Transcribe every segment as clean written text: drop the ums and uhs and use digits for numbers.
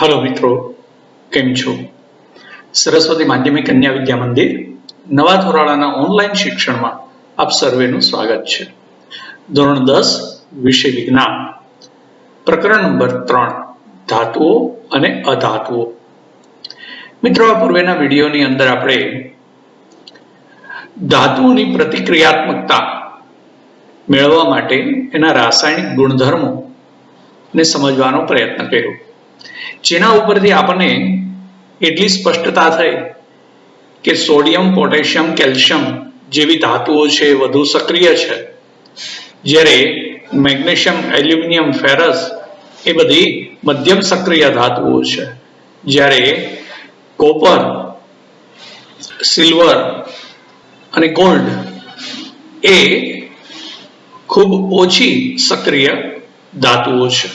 Hello मित्रों, केम छो? सरस्वती माध्यमिक कन्या विद्या मंदिर नवा धोराळाना ऑनलाइन शिक्षण में आप सर्वेનું स्वागत है। धोरण 10 विषय विज्ञान प्रकरण नंबर 3 धातुओं અને અધાતુઓ। મિત્રો, આ પૂર્વેના વિડિયોની અંદર આપણે ધાતુઓની પ્રતિક્રિયાત્મકતા મેળવવા માટે એના રાસાયણિક ગુણધર્મોને સમજવાનો પ્રયત્ન કર્યો, જેના ઉપરથી આપણને એટલી સ્પષ્ટતા થઈ કે સોડિયમ, પોટેશિયમ, કેલ્શિયમ જેવી ધાતુઓ છે વધુ સક્રિય છે, જ્યારે મેગ્નેશિયમ, એલ્યુમિનિયમ, ફેરસ એ બધી મધ્યમ સક્રિય ધાતુઓ છે, જ્યારે કોપર, સિલ્વર અને ગોલ્ડ એ ખૂબ ઓછી સક્રિય ધાતુઓ છે।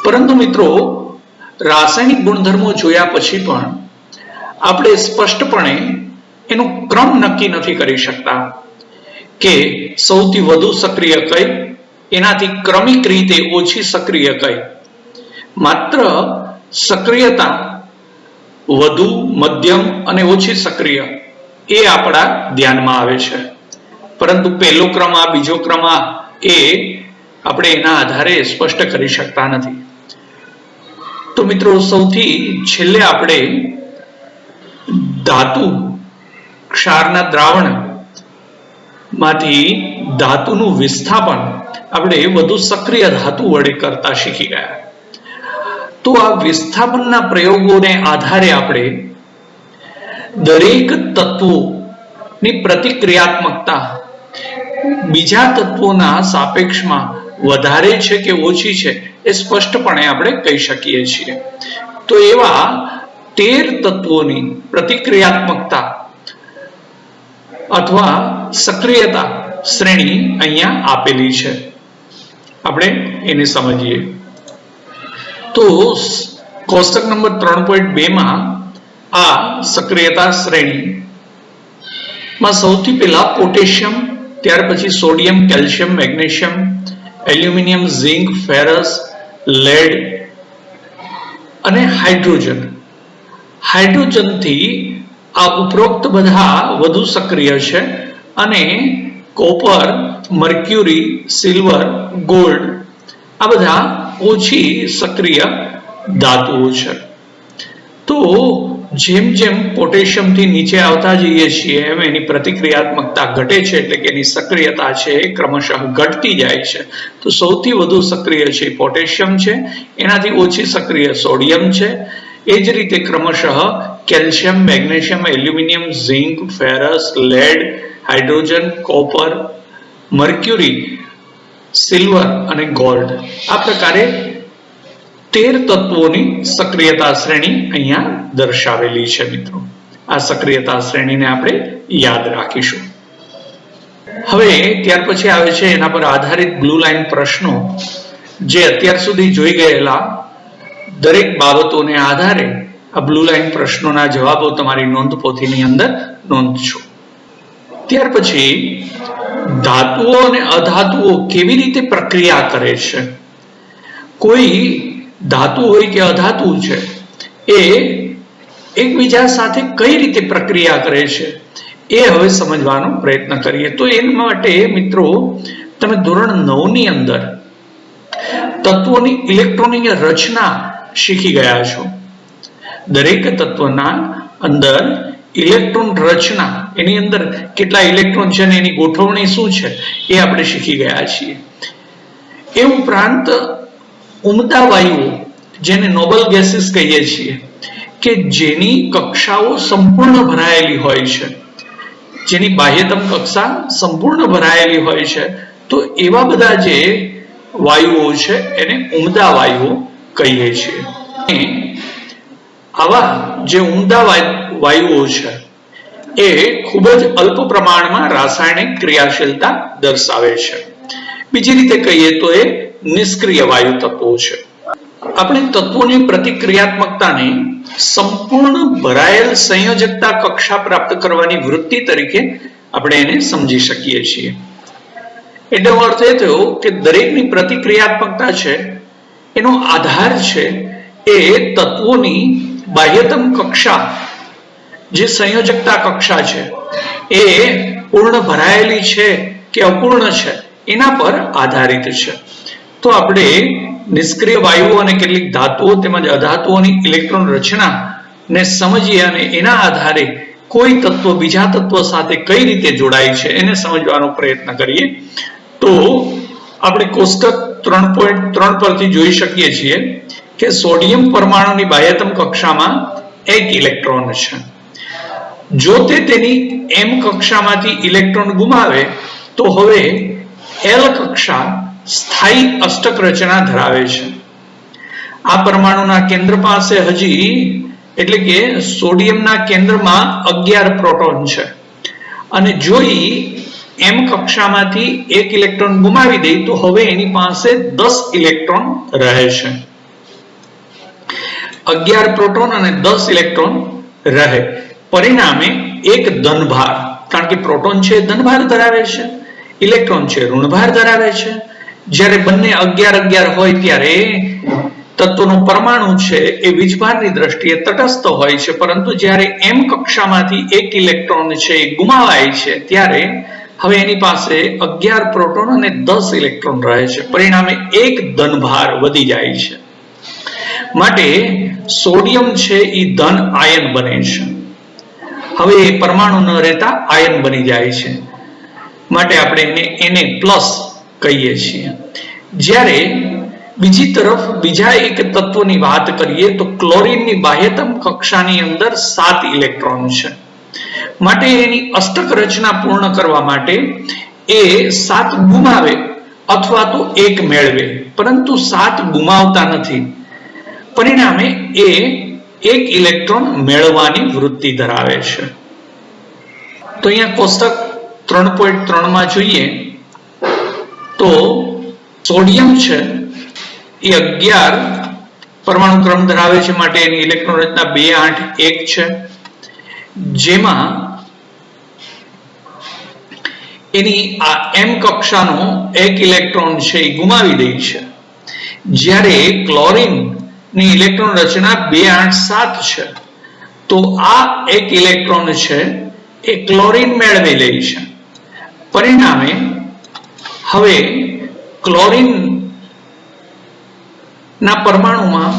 પરંતુ મિત્રો, રાસાયણિક ગુણધર્મો જોયા પછી પણ આપણે સ્પષ્ટપણે એનો ક્રમ નક્કી નથી કરી શકતા કે સૌથી વધુ સક્રિય કઈ, એનાથી ક્રમિક રીતે ઓછી સક્રિય કઈ। માત્ર સક્રિયતા વધુ, મધ્યમ અને ઓછી સક્રિય એ આપણા ધ્યાનમાં આવે છે, પરંતુ પહેલો ક્રમ આ, બીજો ક્રમ આ, એ આપણે એના આધારે સ્પષ્ટ કરી શકતા નથી। તો મિત્રો, સૌથી છેલ્લે આપણે ધાતુ ક્ષારના દ્રાવણ માંથી ધાતુનું વિસ્થાપન આપણે વધુ સક્રિય ધાતુ વડે કરતા શીખી ગયા। તો આ વિસ્થાપનના પ્રયોગોને આધારે આપણે દરેક તત્વોની પ્રતિક્રિયાત્મકતા બીજા તત્વોના સાપેક્ષમાં વધારે છે કે ઓછી છે એ સ્પષ્ટપણે આપણે કહી શકીએ છીએ। તો એવા 13 તત્વોની પ્રતિક્રિયાત્મકતા અથવા સક્રિયતા શ્રેણી અહીંયા આપેલી છે, આપણે એને સમજીએ। તો કોષ્ટક નંબર 3.2 માં આ સક્રિયતા શ્રેણીમાં સૌથી પહેલા પોટેશિયમ, ત્યાર પછી sodium, calcium, magnesium, aluminium, zinc, ferrous, lead અને હાઇડ્રોજન। હાઇડ્રોજનથી આ ઉપરોક્ત બધા વધુ સક્રિય છે અને કોપર, મર્ક્યુરી, સિલ્વર, ગોલ્ડ આ બધા ઓછી સક્રિય ધાતુઓ છે। તો જેમ જેમ પોટેશિયમથી નીચે આવતા જઈએ છીએ એમ એની પ્રતિક્રિયાત્મકતા ઘટે છે, એટલે કે એની સક્રિયતા છે એ ક્રમશઃ ઘટતી જાય છે। તો સૌથી વધુ સક્રિય છે પોટેશિયમ છે, એનાથી ઓછી સક્રિય સોડિયમ છે, એ જ રીતે ક્રમશઃ calcium, magnesium, aluminium, zinc, ferrous, lead, hydrogen, copper, mercury, silver અને ગોલ્ડ આ પ્રકારે 13 તત્વોની સક્રિયતા શ્રેણી અહીંયા દર્શાવેલી છે। મિત્રો, આ સક્રિયતા શ્રેણીને આપણે યાદ રાખીશું। હવે ત્યાર પછી આવે છે એના પર આધારિત બ્લુ લાઈન પ્રશ્નો, જે અત્યાર સુધી જોઈ ગયેલા દરેક બાબતોને આધારે આ બ્લુ લાઈન પ્રશ્નોના જવાબો તમારી નોંધપોથીની અંદર નોંધશો। ત્યાર પછી ધાતુઓ અને અધાતુઓ કેવી રીતે પ્રક્રિયા કરે છે, કોઈ ધાતુ હોય કે અધાતુ છે એ એકબીજા સાથે કઈ રીતે પ્રક્રિયા કરે છે એ હવે સમજવાનો પ્રયત્ન કરીએ। તો એના માટે મિત્રો, તમે ધોરણ 9 ની અંદર તત્વોની ઇલેક્ટ્રોનિક રચના શીખી ગયા છો। દરેક તત્વના અંદર ઇલેક્ટ્રોન રચના, એની અંદર કેટલા ઇલેક્ટ્રોન છે અને એની ગોઠવણી શું છે એ આપણે શીખી ગયા છીએ। એ ઉપરાંત ઉમદા વાયુઓ, જેને નોબલ ગેસીસ કહીએ છીએ, કે જેની કક્ષાઓ સંપૂર્ણ ભરાયેલી હોય છે, જેની બાહ્યતમ કક્ષા સંપૂર્ણ ભરાયેલી હોય છે, તો એવા બધા જે વાયુઓ છે એને ઉમદા વાયુઓ કહીએ છીએ। આવા જે ઉમદા વાયુઓ છે એ ખૂબ જ અલ્પ પ્રમાણમાં રાસાયણિક ક્રિયાશીલતા દર્શાવે છે। બીજી રીતે કહીએ તો એ નિષ્ક્રિય વાયુ તત્વો છે। આપણે તત્વોની પ્રતિક્રિયાત્મકતાને સંપૂર્ણ ભરાયેલ સંયોજકતા કક્ષા પ્રાપ્ત કરવાની વૃત્તિ તરીકે આપણે એને સમજી શકીએ છીએ। એનો અર્થ એ થયો કે દરેકની પ્રતિક્રિયાત્મકતા છે એનો આધાર છે એ તત્વોની બાહ્યતમ કક્ષા, જે સંયોજકતા કક્ષા છે, એ પૂર્ણ ભરાયેલી છે કે અપૂર્ણ છે એના પર આધારિત છે. તો આપણે નિષ્ક્રિય વાયુઓ અને કેટલીક ધાતુઓ તેમજ અધાતુઓની ઇલેક્ટ્રોન રચના ને સમજીએ અને એના આધારે કોઈ તત્વ બીજા તત્વ સાથે કઈ રીતે જોડાય છે એને સમજવાનો પ્રયત્ન કરીએ. તો આપણે કોષ્ટક 3.3 પરથી જોઈ શકીએ છીએ કે સોડિયમ પરમાણુની બાહ્યતમ કક્ષામાં એક ઇલેક્ટ્રોન છે. જો તે તેની m કક્ષામાંથી ઇલેક્ટ્રોન ગુમાવે તો હવે L કક્ષા સ્થાયી અષ્ટક રચના ધરાવે છે. આ પરમાણુના કેન્દ્ર પાસે હજી એટલે કે સોડિયમના કેન્દ્રમાં 11 પ્રોટોન છે અને જો m કક્ષામાંથી એક ઇલેક્ટ્રોન ગુમાવી દે તો હવે એની પાસે 10 ઇલેક્ટ્રોન રહે છે. 11 પ્રોટોન અને 10 ઇલેક્ટ્રોન રહે. પરિણામે એક ધનભાર, કારણ કે પ્રોટોન છે ધનભાર ધરાવે છે, ઇલેક્ટ્રોન છે ઋણભાર ધરાવે છે. જ્યારે બંને 11-11 હોય ત્યારે તત્વનો પરમાણુ છે એ વીજભારની દ્રષ્ટિએ તટસ્થ હોય છે, પરંતુ જ્યારે m કક્ષામાંથી એક ઇલેક્ટ્રોન છે એ ગુમાવાય છે ત્યારે હવે એની પાસે 11 પ્રોટોન અને 10 ઇલેક્ટ્રોન રહે છે. પરિણામે એક ધનભાર વધી જાય છે. માટે સોડિયમ છે એ ધન આયન બને છે. હવે એ પરમાણુ ન રહેતા આયન બની જાય છે, માટે આપણે એને Na+ કહીએ છીએ. જ્યારે બીજી તરફ બીજા એક તત્વની વાત કરીએ તો ક્લોરીનની બાહ્યતમ કક્ષાની અંદર 7 ઇલેક્ટ્રોન છે. માટે એની અષ્ટક રચના પૂર્ણ કરવા માટે એ 7 ગુમાવે અથવા તો 1 મેળવે, પરંતુ 7 ગુમાવતા નથી. પરિણામે એ 1 ઇલેક્ટ્રોન મેળવવાની વૃત્તિ ધરાવે છે. તો અહીંયા કોષ્ટક 3.3 માં જોઈએ તો સોડિયમ છે એ 11 પરમાણુ ક્રમ ધરાવે છે, માટે એની ઇલેક્ટ્રોન રચના 2 8 1 છે, જેમાં એની આ m કક્ષાનો 1 ઇલેક્ટ્રોન છે એ ગુમાવી દે છે. જ્યારે ક્લોરીન ની ઇલેક્ટ્રોન રચના 2 8 7 છે, તો આ 1 ઇલેક્ટ્રોન છે એ ક્લોરીન મેળવી લે છે. પરિણામે હવે ક્લોરીન ના પરમાણુમાં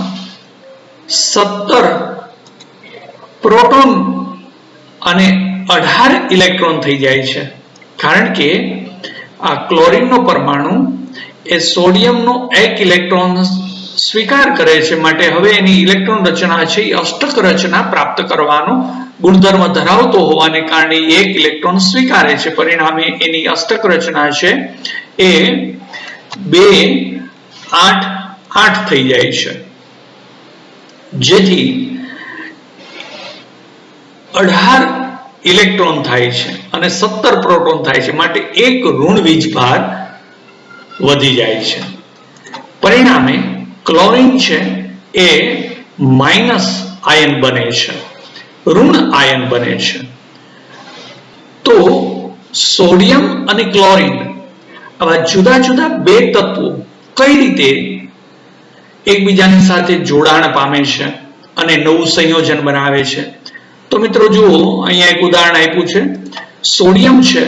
17 પ્રોટોન અને 18 ઇલેક્ટ્રોન થઈ જાય છે, કારણ કે આ ક્લોરીનનો પરમાણુ એ સોડિયમનો 1 ઇલેક્ટ્રોન સ્વીકાર કરે છે. માટે હવે એની ઇલેક્ટ્રોન રચના છે એ અષ્ટક રચના પ્રાપ્ત કરવાનો ગુણધર્મ ધરાવતો હોવાને કારણે 1 ઇલેક્ટ્રોન સ્વીકારે છે. પરિણામે એની અષ્ટક રચના છે એ 2 8 8 થઈ જાય છે, જેથી 18 ઇલેક્ટ્રોન થાય છે અને 17 પ્રોટોન થાય છે. માટે એક ઋણ વીજભાર વધી જાય છે. પરિણામે ક્લોરીન છે એ માઇનસ આયન બને છે, ઋણ આયન બને છે. તો સોડિયમ અને ક્લોરીન આવા જુદા જુદા બે તત્વો કઈ રીતે એકબીજાની સાથે જોડાણ પામે છે અને નવું સંયોજન બનાવે છે? તો મિત્રો જુઓ, અહીંયા એક ઉદાહરણ આપ્યું છે. સોડિયમ છે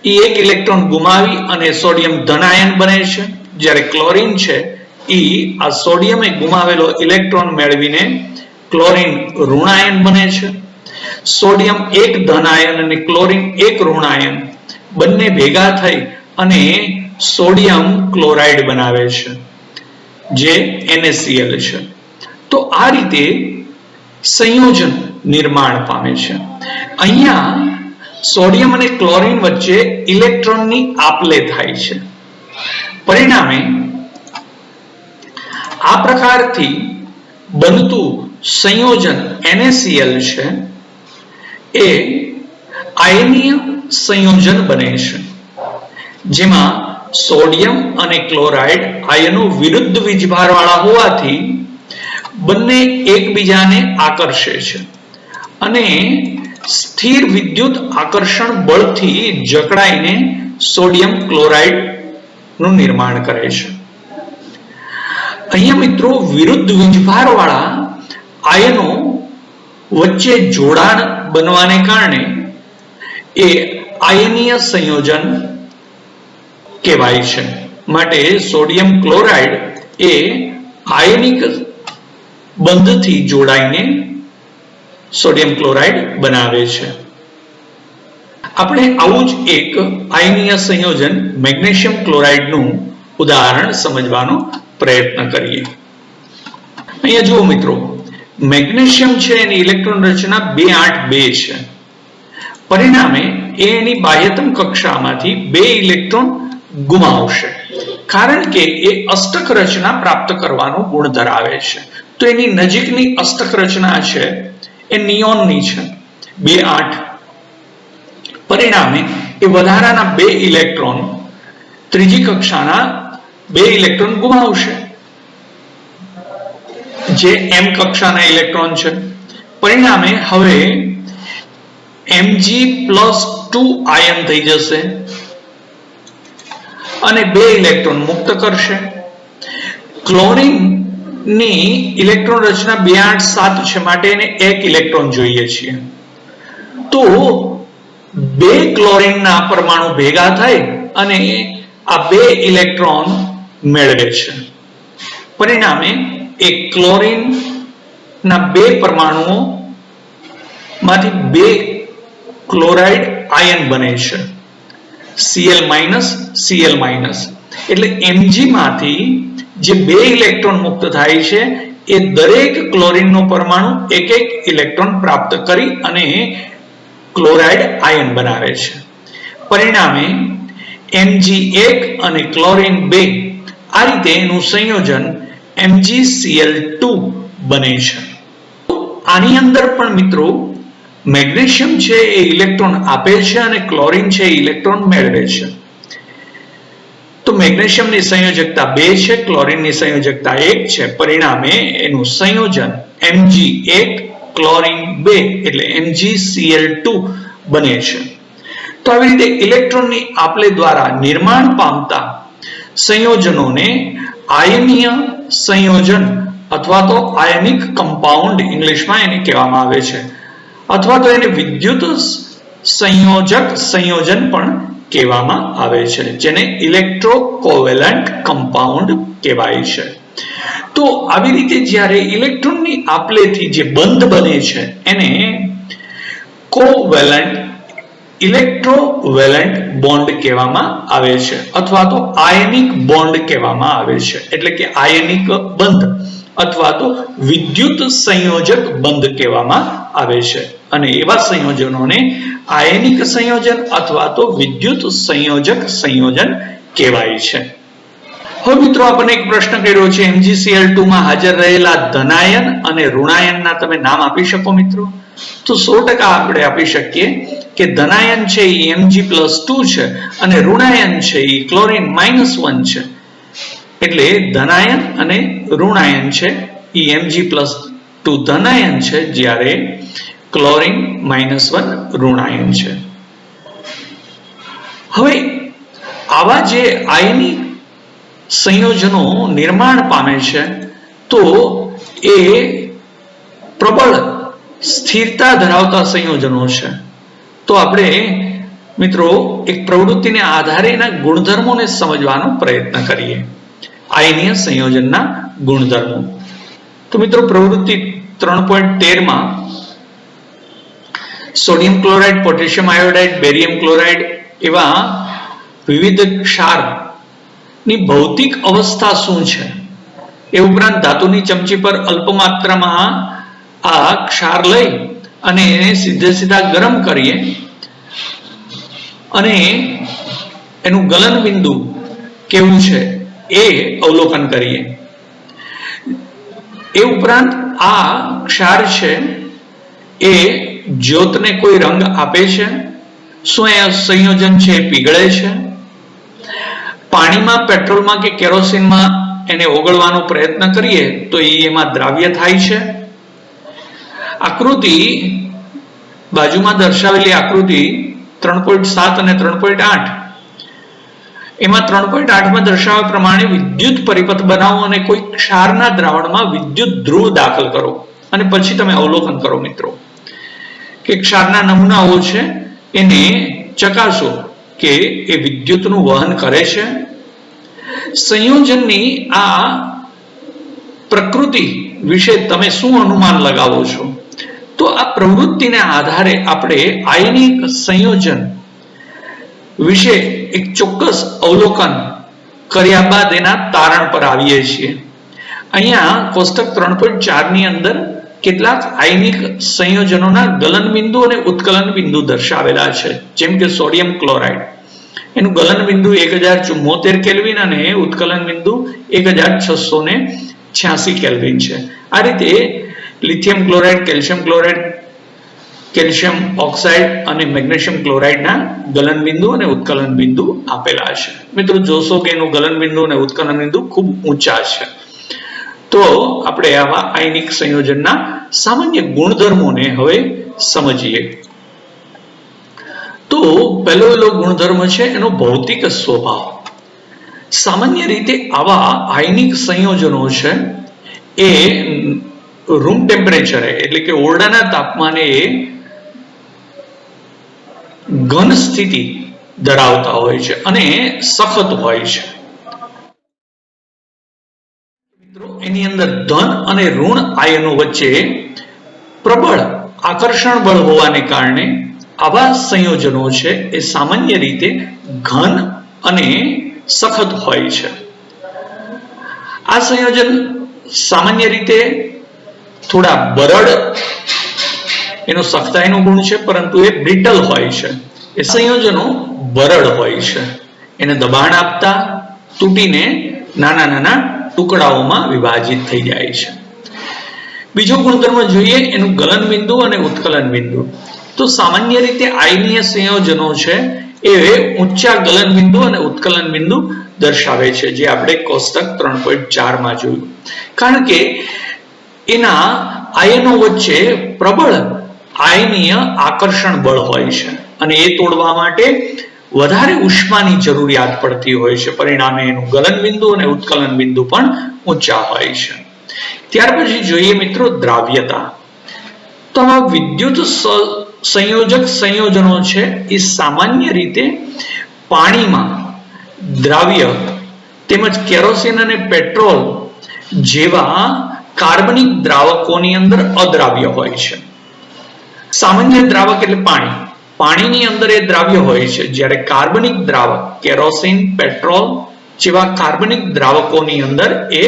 એ 1 ઇલેક્ટ્રોન ગુમાવી અને સોડિયમ ધન આયન બને છે, જ્યારે ક્લોરીન છે એ આ સોડિયમે ગુમાવેલો ઇલેક્ટ્રોન મેળવીને ક્લોરીન ઋણાયન બને છે. સોડિયમ 1 ધન આયન અને ક્લોરીન 1 ઋણાયન બંને ભેગા થઈ અને સોડિયમ ક્લોરાઇડ બનાવે છે, જે NaCl છે. તો આ રીતે સંયોજન નિર્માણ પામે છે. અહીંયા સોડિયમ અને ક્લોરીન વચ્ચે ઇલેક્ટ્રોનની આપ-લે થાય છે. પરિણામે આ પ્રકારથી બનતું સંયોજન NaCl છે એ આયનીય સંયોજન બને છે, જેમાં સોડિયમ અને ક્લોરાઇડ આયનો વિરુદ્ધ વીજભાર વાળા હોવાથી બંને એકબીજાને આકર્ષે છે અને સ્થિર વિદ્યુત આકર્ષણ બળથી જકડાઈને સોડિયમ ક્લોરાઇડ નું નિર્માણ કરે છે. અહીંયા મિત્રો વિરુદ્ધ વીજભારવાળા આયનો વચ્ચે જોડાણ બનવાને કારણે એ આયનીય સંયોજન કહેવાય છે. માટે સોડિયમ ક્લોરાઇડ એ આયનિક બંધથી જોડાઈને સોડિયમ ક્લોરાઇડ બનાવે છે. આપણે આવું જ એક આયનીય સંયોજન મેગ્નેશિયમ ક્લોરાઇડનું ઉદાહરણ સમજવાનો પ્રયત્ન કરીએ. અહીંયા જુઓ મિત્રો, મેગ્નેશિયમ છે એની ઇલેક્ટ્રોન રચના 282 છે. પરિણામે એની બાહ્યતમ કક્ષામાંથી 2 ઇલેક્ટ્રોન ગુમાવશે, કારણ કે એ અષ્ટક રચના પ્રાપ્ત કરવાનો ગુણ ધરાવે છે. તો એની નજીકની અષ્ટક રચના છે એ નિયોનની છે 2-8. પરિણામે એ વધારાના 2 ઇલેક્ટ્રોન ત્રીજી કક્ષાના 2 ઇલેક્ટ્રોન ગુમાવશે, જે m કક્ષાના ઇલેક્ટ્રોન છે. પરિણામે હવે Mg+2 આયન થઈ જશે અને 2 ઇલેક્ટ્રોન મુક્ત કરશે. ક્લોરીન ની ઇલેક્ટ્રોન રચના 2-8-7 છે, માટે એને 1 ઇલેક્ટ્રોન જોઈએ છીએ. તો 2 ક્લોરીનના પરમાણુ ભેગા થાય અને આ 2 ઇલેક્ટ્રોન મેળવે છે. પરિણામે એક ક્લોરીન ના 2 પરમાણુઓ માંથી 2 ક્લોરાઇડ આયન બને છે, Cl- Cl-. એટલે Mg માંથી જે 2 ઇલેક્ટ્રોન મુક્ત થાય છે એ દરેક ક્લોરીનનો પરમાણુ એક ઇલેક્ટ્રોન પ્રાપ્ત કરી અને ક્લોરાઇડ આયન બનાવે છે. પરિણામે Mg1 અને ક્લોરીન 2 આ રીતે એનું સંયોજન MgCl2 બને છે. આની અંદર પણ મિત્રો મેગ્નેશિયમ છે એ ઇલેક્ટ્રોન આપે છે અને ક્લોરીન છે એ ઇલેક્ટ્રોન મેળવે છે. તો મેગ્નેશિયમની સંયોજકતા 2 છે, ક્લોરીનની સંયોજકતા 1 છે. પરિણામે એનું સંયોજન Mg1 ક્લોરીન 2 એટલે MgCl2 બને છે. તો આવી રીતે ઇલેક્ટ્રોનની આપલે દ્વારા નિર્માણ પામતા સંયોજનોને આયનીય સંયોજન અથવા તો આયનિક કમ્પાઉન્ડ ઇંગ્લિશમાં એને કહેવામાં આવે છે, અથવા તો એને વિદ્યુત સંયોજક સંયોજન પણ કહેવામાં આવે છે, જેને ઇલેક્ટ્રોકોવેલન્ટ કમ્પાઉન્ડ કહેવાય છે. તો આવી રીતે જ્યારે ઇલેક્ટ્રોનની આપલેથી જે બંધ બને છે એને કોવેલન્ટ ઇલેક્ટ્રોવેલન્ટ બોન્ડ કહેવામાં આવે છે, અથવા તો આયનિક બોન્ડ કહેવામાં આવે છે. એટલે કે આયનિક બંધ અથવા તો વિદ્યુત સંયોજક બંધ કહેવામાં આવે છે. અને એવા સંયોજનોને આયનિક સંયોજન અથવા તો વિદ્યુત સંયોજક સંયોજન કહેવાય છે. હવે મિત્રો આપણને એક પ્રશ્ન કર્યો છે, MgCl2 માં હાજર રહેલા ધનાયન અને ઋણાયનના તમે નામ આપી શકો મિત્રો? તો 100% આપણે આપી શકીએ કે ધનાયન છે એ Mg+2 છે અને ઋણાયન છે એ ક્લોરીન -1 છે. એટલે ધનાયન અને ઋણાયન છે એ Mg+2 ધનાયન છે, જ્યારે ક્લોરીન -1 ઋણાયન છે. હવે આવા જે આયનિક સંયોજનો નિર્માણ પામે છે તો એ પ્રબળ સ્થિરતા ધરાવતા સંયોજનો છે. તો આપણે મિત્રો એક પ્રવૃત્તિને આધારે એના ગુણધર્મોને સમજવાનો પ્રયત્ન કરીએ, આયનીય સંયોજનના ગુણધર્મો. તો મિત્રો પ્રવૃત્તિ 3.13 માં sodium chloride, potassium iodide, barium chloride એવા વિવિધ ક્ષાર ની ભૌતિક અવસ્થા શું છે, એ ઉપરાંત ધાતુની ચમચી પર અલ્પ માત્રામાં આ ક્ષાર લઈ અને એને સીધા ગરમ કરીએ અને એનું ગલન બિંદુ કેવું છે એ અવલોકન કરીએ. એ ઉપરાંત આ ક્ષાર છે એ જ્યોતને કોઈ રંગ આપે છે? શું એ સંયોજન છે એ પીગળે છે? પાણીમાં, પેટ્રોલમાં કે કેરોસીનમાં એને ઓગળવાનો પ્રયત્ન કરીએ તો એમાં દ્રાવ્ય થાય છે? આકૃતિ બાજુમાં દર્શાવેલી આકૃતિ 3.7 અને 3.8 એમાં 3.8 માં દર્શાવ્યા પ્રમાણે વિદ્યુત પરિપથ બનાવો અને કોઈ ક્ષારના દ્રાવણમાં વિદ્યુત ધ્રુવ દાખલ કરો અને પછી તમે અવલોકન કરો મિત્રો કે ક્ષારના નમૂનાઓ છે એને ચકાસો કે એ વિદ્યુતનું વહન કરે છે. સંયોજનની આ પ્રકૃતિ વિશે તમે શું અનુમાન લગાવો છો? તો આ પ્રવૃત્તિના આધારે આપણે આયનિક સંયોજન વિશે એક ચોક્કસ અવલોકન કર્યા બાદ એના તારણ પર આવીએ છીએ. અહીંયા કોષ્ટક 3.4 ની અંદર કેટલાક આયનિક સંયોજનોના ગલન બિંદુ અને ઉત્કલન બિંદુ દર્શાવેલા છે. જેમ કે સોડિયમ ક્લોરાઇડ, એનું ગલન બિંદુ 1074 કેલ્વિન અને ઉત્કલન બિંદુ 1686 કેલ્વિન છે. આ રીતે લિથિયમ ક્લોરાઇડ, કેલ્શિયમ ઓક્સાઇડ અને મેગ્નેશિયમ ક્લોરાઇડના ગલન બિંદુ અને ઉત્કલન બિંદુ આપેલા છે. મિત્રો જોશો કે એનું ગલન બિંદુ અને ઉત્કલન બિંદુ ખૂબ ઊંચા છે. તો આપણે આવા આયનિક સંયોજનના સામાન્ય ગુણધર્મોને હવે સમજીએ. તો પહેલો ગુણધર્મ છે એનો ભૌતિક સ્વભાવ. સામાન્ય રીતે આવા આયનિક સંયોજનો છે એ રૂમ ટેમ્પરેચરે એટલે કે ઓરડાના તાપમાને ઘન સ્થિતિ ધરાવતા હોય છે અને સખત હોય છે. મિત્રો એની અંદર ધન અને ઋણ આયનો વચ્ચે પ્રબળ આકર્ષણ બળ હોવાને કારણે આવા સંયોજનો છે એ સામાન્ય રીતે ઘન અને સખત હોય છે. આ સંયોજન સામાન્ય રીતે થોડા બરડ એનો સખ્તાઈનો ગુણ છે, પરંતુ એ બ્રિટલ હોય છે. એ સંયોજનો બરડ હોય છે. એને દબાણ આપતા તૂટીને નાના નાના ટુકડાઓમાં વિભાજિત થઈ જાય છે. બીજો ગુણધર્મ જોઈએ એનું ગલન બિંદુ અને ઉત્કલન બિંદુ. તો સામાન્ય રીતે આયનીય સંયોજનો છે એ ઊંચા ગલન બિંદુ અને ઉત્કલન બિંદુ દર્શાવે છે, જે આપણે કોષ્ટક 3.4 માં જોયું. કારણ કે એના આયનો વચ્ચે પ્રબળ આયનીય આકર્ષણ બળ હોય છે અને એ તોડવા માટે વધારે ઉષ્માની જરૂરિયાત પડતી હોય છે. પરિણામે એનું ગલન બિંદુ અને ઉત્કલન બિંદુ પણ ઊંચા હોય છે. ત્યાર પછી જોઈએ મિત્રો દ્રાવ્યતા. તો આ વિદ્યુત સંયોજક સંયોજનો છે એ સામાન્ય રીતે પાણીમાં દ્રાવ્ય તેમજ કેરોસીન અને પેટ્રોલ જેવા કાર્બનિક દ્રાવકોની અંદર અદ્રાવ્ય હોય છે. સામાન્ય દ્રાવક એટલે પાણીની અંદર એ દ્રાવ્ય હોય છે, જ્યારે કાર્બનિક દ્રાવક કેરોસીન, પેટ્રોલ જેવા કાર્બનિક દ્રાવકોની અંદર એ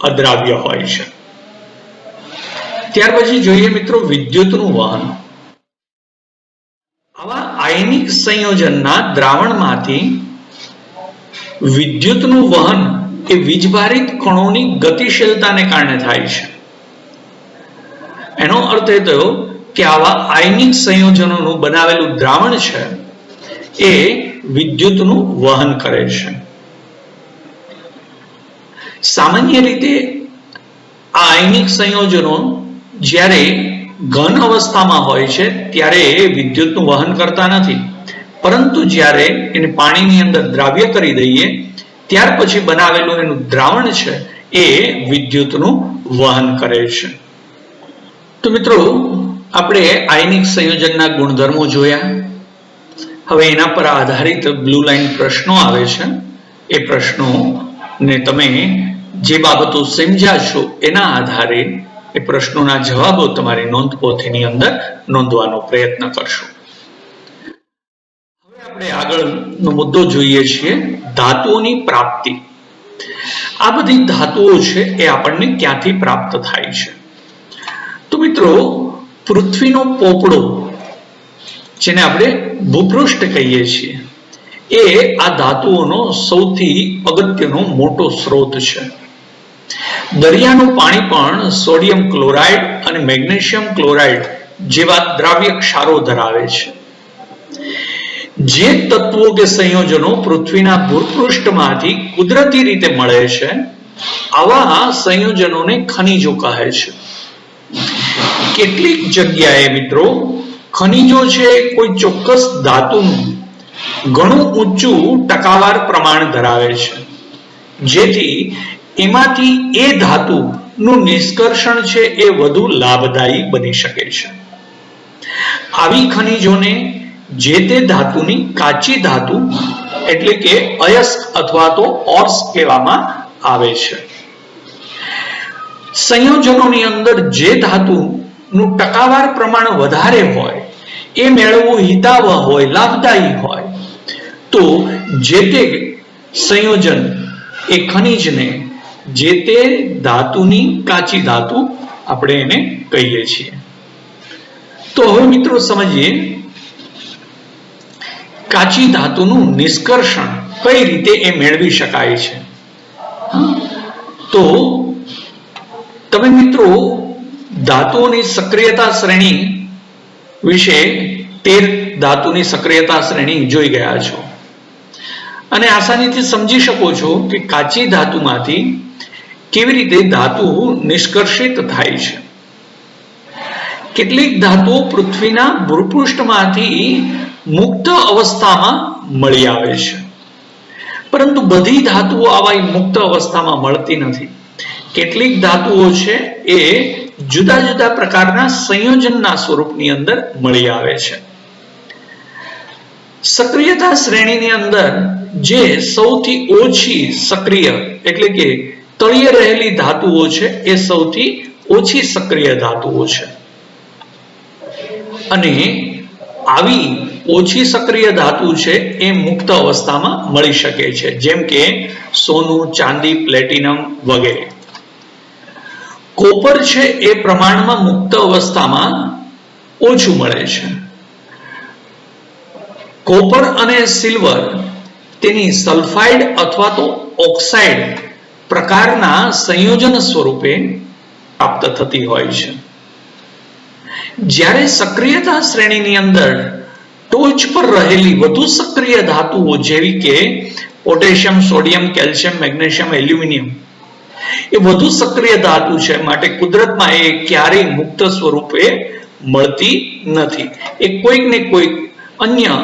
અદ્રાવ્ય હોય છે. ત્યાર પછી જોઈએ મિત્રો વિદ્યુતનું વહન. આવા આયનિક સંયોજનના દ્રાવણમાંથી વિદ્યુતનું વહન એ વીજભારિત કણોની ગતિશીલતાને કારણે થાય છે. એનો અર્થ એ થયો કે આવા આયનિક સંયોજનોનું બનાવેલું દ્રાવણ છે એ વિદ્યુતનું વહન કરે છે. સામાન્ય રીતે આ આયનિક સંયોજનો જ્યારે ઘન અવસ્થામાં હોય છે ત્યારે વિદ્યુતનું વહન કરતા નથી, પરંતુ જ્યારે એને પાણીની અંદર દ્રાવ્ય કરી દઈએ ત્યાર પછી બનાવેલું એનું દ્રાવણ છે એ વિદ્યુતનું વહન કરે છે. તો મિત્રો આપણે આયનિક સંયોજનના ગુણધર્મો જોયા. હવે એના પર આધારિત બ્લુ લાઈન પ્રશ્નો આવે છે. એ પ્રશ્નોને તમે જે બાબતો સમજ્યા છો એના આધારે એ પ્રશ્નોના જવાબો તમારી નોંધપોથીની અંદર નોંધવાનો પ્રયત્ન કરશો. હવે આપણે આગળનો મુદ્દો જોઈએ છીએ ધાતુઓની પ્રાપ્તિ. આ બધી ધાતુઓ છે એ આપણને ક્યાંથી પ્રાપ્ત થાય છે? તો મિત્રો પૃથ્વીનો પોપડો, જેને આપણે ભૂપૃષ્ઠ કહીએ છીએ, એ આ ધાતુઓનો સૌથી અગત્યનો મોટો સ્ત્રોત છે. દરિયાનું પાણી પણ સોડિયમ ક્લોરાઇડ અને મેગ્નેશિયમ ક્લોરાઇડ જેવા દ્રાવ્ય ક્ષારો ધરાવે છે. જે તત્વો કે સંયોજનો પૃથ્વીના ભૂપૃષ્ઠમાંથી કુદરતી રીતે મળે છે આવા સંયોજનોને ખનિજો કહે છે. કેટલીક જગ્યાએ મિત્રો ખનિજો છે કોઈ ચોક્કસ ધાતુનું ઘણું ઊંચું ટકાવાર પ્રમાણ ધરાવે છે, જેથી એમાંથી એ ધાતુનું નિષ્કર્ષણ છે એ વધુ લાભદાયી બની શકે છે. આવી ખનિજોને જે તે ધાતુની કાચી ધાતુ એટલે કે અયસ્ક અથવા તો ઓર્સ કહેવામાં આવે છે. સંયોજનોની અંદર જે ધાતુનું ટકાવાર પ્રમાણ વધારે હોય, એ મેળવવું હિતાવહ હોય, લાભદાયી હોય, તો જે તે સંયોજન એ ખનિજને જે તે ધાતુની કાચી ધાતુ આપણે એને કહીએ છીએ. તો હવે મિત્રો સમજીએ કાચી ધાતુનું નિષ્કર્ષણ કઈ રીતે એ મેળવી શકાય છે. તો તમે મિત્રો ધાતુઓની સક્રિયતા શ્રેણી વિશે 13 ધાતુની સક્રિયતા શ્રેણી જોઈ ગયા છો અને આસાનીથી સમજી શકો છો કે કાચી ધાતુમાંથી કેવી રીતે ધાતુ નિષ્કર્ષિત થાય છે. કેટલીક ધાતુઓ પૃથ્વીના ભૂપૃષ્ઠમાંથી મુક્ત અવસ્થામાં મળી આવે છે, પરંતુ બધી ધાતુઓ આવા મુક્ત અવસ્થામાં મળતી નથી. કેટલીક ધાતુઓ છે એ જુદા જુદા પ્રકારના સંયોજનના સ્વરૂપની અંદર મળી આવે છે. સક્રિયતા શ્રેણીની અંદર જે સૌથી ઓછી સક્રિય એટલે કે તળિયે રહેલી ધાતુઓ છે એ સૌથી ઓછી સક્રિય ધાતુઓ છે, અને આવી ઓછી સક્રિય ધાતુ છે એ મુક્ત અવસ્થામાં મળી શકે છે, જેમ કે સોનું, ચાંદી, પ્લેટિનમ વગેરે. કોપર છે એ પ્રમાણમાં મુક્ત અવસ્થામાં ઓછું મળે છે. કોપર અને સિલ્વર તેની સલ્ફાઇડ અથવા તો ઓક્સાઇડ પ્રકારના સંયોજન સ્વરૂપે પ્રાપ્ત થતી હોય છે. જ્યારે સક્રિયતા શ્રેણીની અંદર ટોચ પર રહેલી વધુ સક્રિય ધાતુઓ જેવી કે potassium, sodium, calcium, magnesium, aluminium એ વધુ સક્રિય ધાતુ છે, માટે કુદરતમાં એ ક્યારેય મુક્ત સ્વરૂપે મળતી નથી. એ કોઈક ને કોઈક અન્ય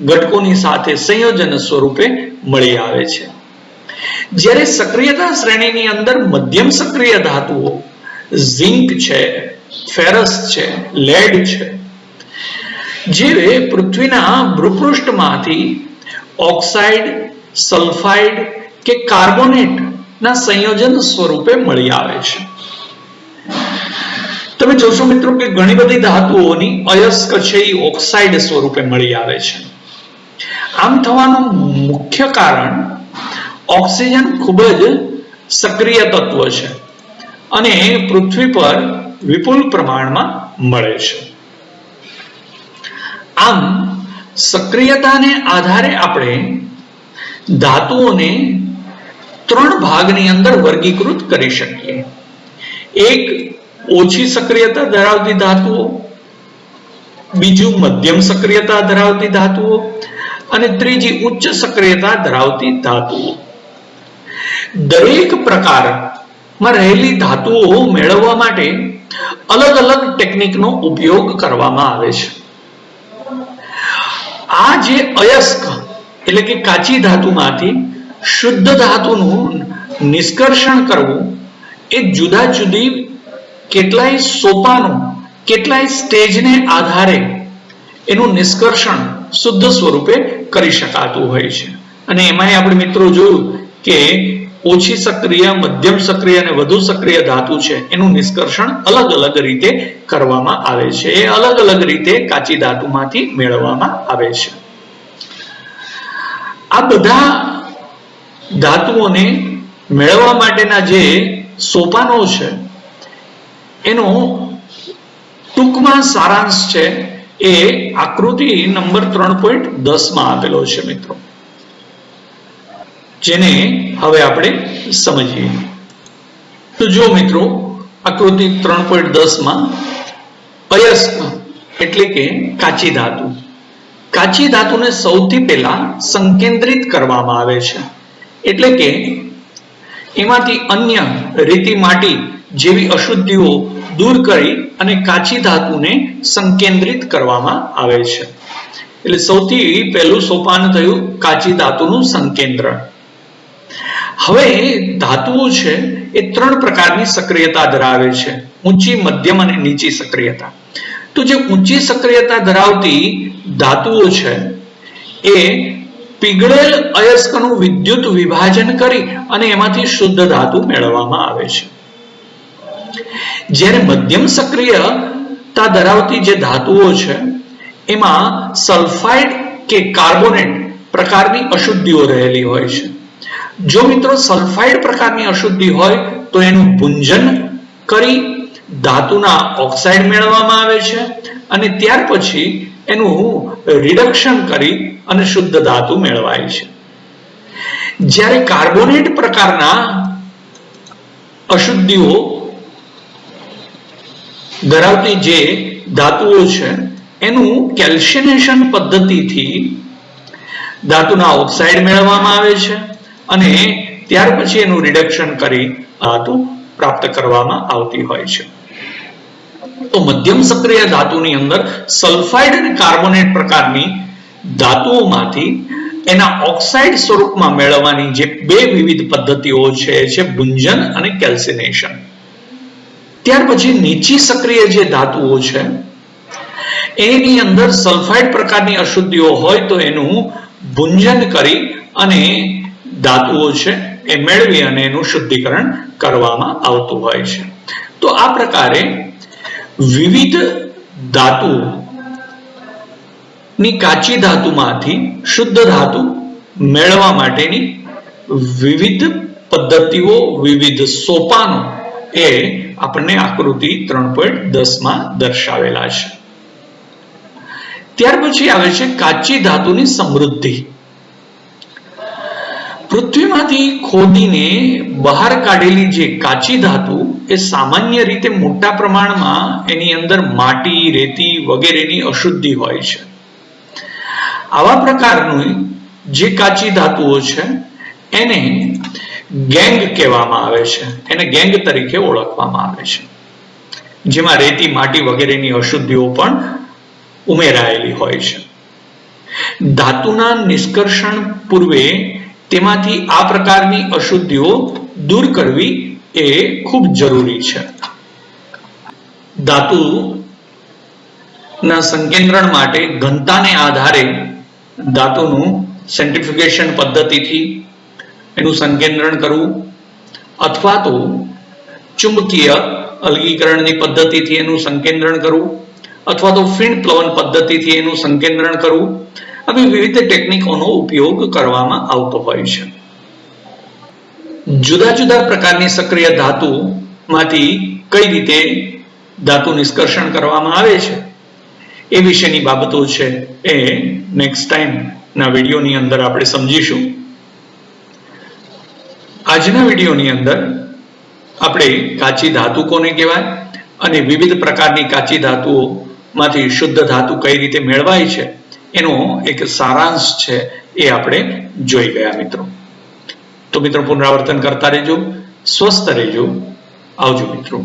ઘટકોની સાથે સંયોજન સ્વરૂપે મળી આવે છે. જ્યારે સક્રિયતા શ્રેણીની અંદર મધ્યમ સક્રિય ધાતુઓ ઝિંક છે, ફેરસ છે, લેડ છે, જે પૃથ્વીના ભૂપૃષ્ઠમાંથી ઓક્સાઇડ, સલ્ફાઇડ કે કાર્બોનેટ ના સંયોજન સ્વરૂપે મળી આવે છે. તમે જોશો મિત્રો કે ઘણી બધી ધાતુઓની અયસ્ક છે એ ઓક્સાઇડ સ્વરૂપે મળી આવે છે. આમ થવાનું મુખ્ય કારણ ઓક્સિજન ખૂબ જ સક્રિય તત્વ છે અને પૃથ્વી પર વિપુલ પ્રમાણમાં મળે છે. આમ સક્રિયતાને આધારે આપણે ધાતુઓને 3 ભાગની અંદર વર્ગીકૃત કરી શકીએ. એક ઓછી સક્રિયતા ધરાવતી ધાતુઓ, બીજું મધ્યમ સક્રિયતા ધરાવતી ધાતુઓ અને ત્રીજી ઉચ્ચ સક્રિયતા ધરાવતી ધાતુઓ. દરેક પ્રકારમાં રહેલી ધાતુઓ મેળવવા માટે અલગ અલગ ટેકનિકનો ઉપયોગ કરવામાં આવે છે. આ જે અયસ્ક એટલે કે કાચી ધાતુમાંથી શુદ્ધ ધાતુનું નિષ્કર્ષણ કરવું એ જુદા જુદી કેટલાય સોપાનો, કેટલાય સ્ટેજને આધારે એનું નિષ્કર્ષણ શુદ્ધ સ્વરૂપે કરી શકાતું હોય છે. અને એમાંય આપણે મિત્રો જોયું કે ઓછી સક્રિય, મધ્યમ સક્રિય અને વધુ સક્રિય ધાતુ છે એનું નિષ્કર્ષણ અલગ અલગ રીતે કરવામાં આવે છે. એ અલગ અલગ રીતે કાચી ધાતુમાંથી મેળવવામાં આવે છે. આ બધા ધાતુઓને મેળવવા માટેના જે સોપાનો છે એનો ટૂંકમાં સારાંશ છે એ આકૃતિ નંબર 3.10 માં આપેલો છે મિત્રો, જેને હવે આપણે સમજીએ. તો જો મિત્રો આકૃતિ 3.10 માં અયસ્ક એટલે કે કાચી ધાતુ, કાચી ધાતુને સૌથી પહેલા સંકેન્દ્રિત કરવામાં આવે છે, એટલે કે એમાંથી અન્ય રેતી, માટી જેવી અશુદ્ધિઓ દૂર કરી અને કાચી ધાતુને સંકેન્દ્રિત કરવામાં આવે છે. એટલે સૌથી પહેલું સોપાન થયું કાચી ધાતુનું સંકેન્દ્રણ. હવે ધાતુઓ છે એ 3 પ્રકારની સક્રિયતા ધરાવે છે, ઊંચી, મધ્યમ અને નીચી સક્રિયતા. તો જે ઊંચી સક્રિયતા ધરાવતી ધાતુઓ છે એ પીગળેલ અયસ્કનું વિદ્યુત વિભાજન કરી અને એમાંથી શુદ્ધ ધાતુ મેળવવામાં આવે છે. જ્યારે મધ્યમ સક્રિયતા ધરાવતી જે ધાતુઓ છે એમાં સલ્ફાઇડ કે કાર્બોનેટ પ્રકારની અશુદ્ધિઓ રહેલી હોય છે. જો મિત્રો સલ્ફાઇડ પ્રકારની અશુદ્ધિ હોય તો એનું ભુંજન કરી ધાતુના ઓક્સાઇડ મેળવવામાં આવે છે અને ત્યાર પછી એનું રિડક્શન કરી અને શુદ્ધ ધાતુ મેળવાય છે. જ્યારે કાર્બોનેટ પ્રકારના અશુદ્ધિઓ ધરાવતી જે ધાતુઓ છે એનું કેલ્શિનેશન પદ્ધતિથી ધાતુના ઓક્સાઇડ મેળવવામાં આવે છે અને ત્યાર પછી એનું રિડક્શન કરી ધાતુ પ્રાપ્ત કરવામાં આવતી હોય છે. તો મધ્યમ સક્રિય ધાતુની અંદર સલ્ફાઇડ અને કાર્બોનેટ પ્રકારની ધાતુઓમાંથી એના ઓક્સાઇડ સ્વરૂપમાં મેળવવાની જે 2 વિવિધ પદ્ધતિઓ છે ભુંજન અને કેલ્સિનેશન. ત્યાર પછી નીચી સક્રિય જે ધાતુઓ છે એની અંદર સલ્ફાઇડ પ્રકારની અશુદ્ધિઓ હોય તો એનું ભુંજન કરી અને ધાતુઓ છે એ મેળવી અને એનું શુદ્ધિકરણ કરવામાં આવતું હોય છે. તો આ પ્રકારે વિવિધ ધાતુ ની કાચી ધાતુમાંથી શુદ્ધ ધાતુ મેળવવા માટેની વિવિધ પદ્ધતિઓ, વિવિધ સોપાનો એ આપણને આકૃતિ 3.10 માં દર્શાવેલા છે. ત્યાર પછી આવે છે કાચી ધાતુની સમૃદ્ધિ. પૃથ્વીમાંથી ખોદીને બહાર કાઢેલી જે કાચી ધાતુ એ સામાન્ય રીતે મોટા પ્રમાણમાં એની અંદર માટી, રેતી વગેરેની અશુદ્ધિ હોય છે. આવા પ્રકારની જે કાચી ધાતુઓ છે એને ગેંગ કહેવામાં આવે છે, એને ગેંગ તરીકે ઓળખવામાં આવે છે, જેમાં રેતી, માટી વગેરેની અશુદ્ધિઓ પણ ઉમેરાયેલી હોય છે. ધાતુના નિષ્કર્ષણ પૂર્વે તેમાંથી આ પ્રકારની અશુદ્ધિઓ દૂર કરવી એ ખૂબ જરૂરી છે. ધાતુના સંકેન્દ્રણ માટે ઘનતાને આધારે ધાતુનું સેન્ટ્રીફ્યુગેશન પદ્ધતિથી એનું સંકેન્દ્રણ કરવું અથવા તો ચુંબકીય અલગીકરણની પદ્ધતિથી એનું સંકેન્દ્રણ કરવું અથવા તો ફીણ પ્લવન પદ્ધતિથી એનું સંકેન્દ્રણ કરવું, આવી વિવિધ ટેકનિકોનો ઉપયોગ કરવામાં આવતો હોય છે. જુદા જુદા પ્રકારની સક્રિય ધાતુમાંથી કઈ રીતે ધાતુ નિષ્કર્ષણ કરવામાં આવે છે એ વિશેની બાબતો છે એ નેક્સ્ટ ટાઈમ ના વિડીયોની અંદર આપણે સમજીશું. આજના વિડીયોની અંદર આપણે કાચી ધાતુ કોને કહેવાય અને વિવિધ પ્રકારની કાચી ધાતુઓમાંથી શુદ્ધ ધાતુ કઈ રીતે મેળવાય છે એનો એક સારાંશ છે એ આપણે જોઈ ગયા મિત્રો. તો મિત્રો પુનરાવર્તન કરતા રહેજો, સ્વસ્થ રહેજો, આવજો મિત્રો.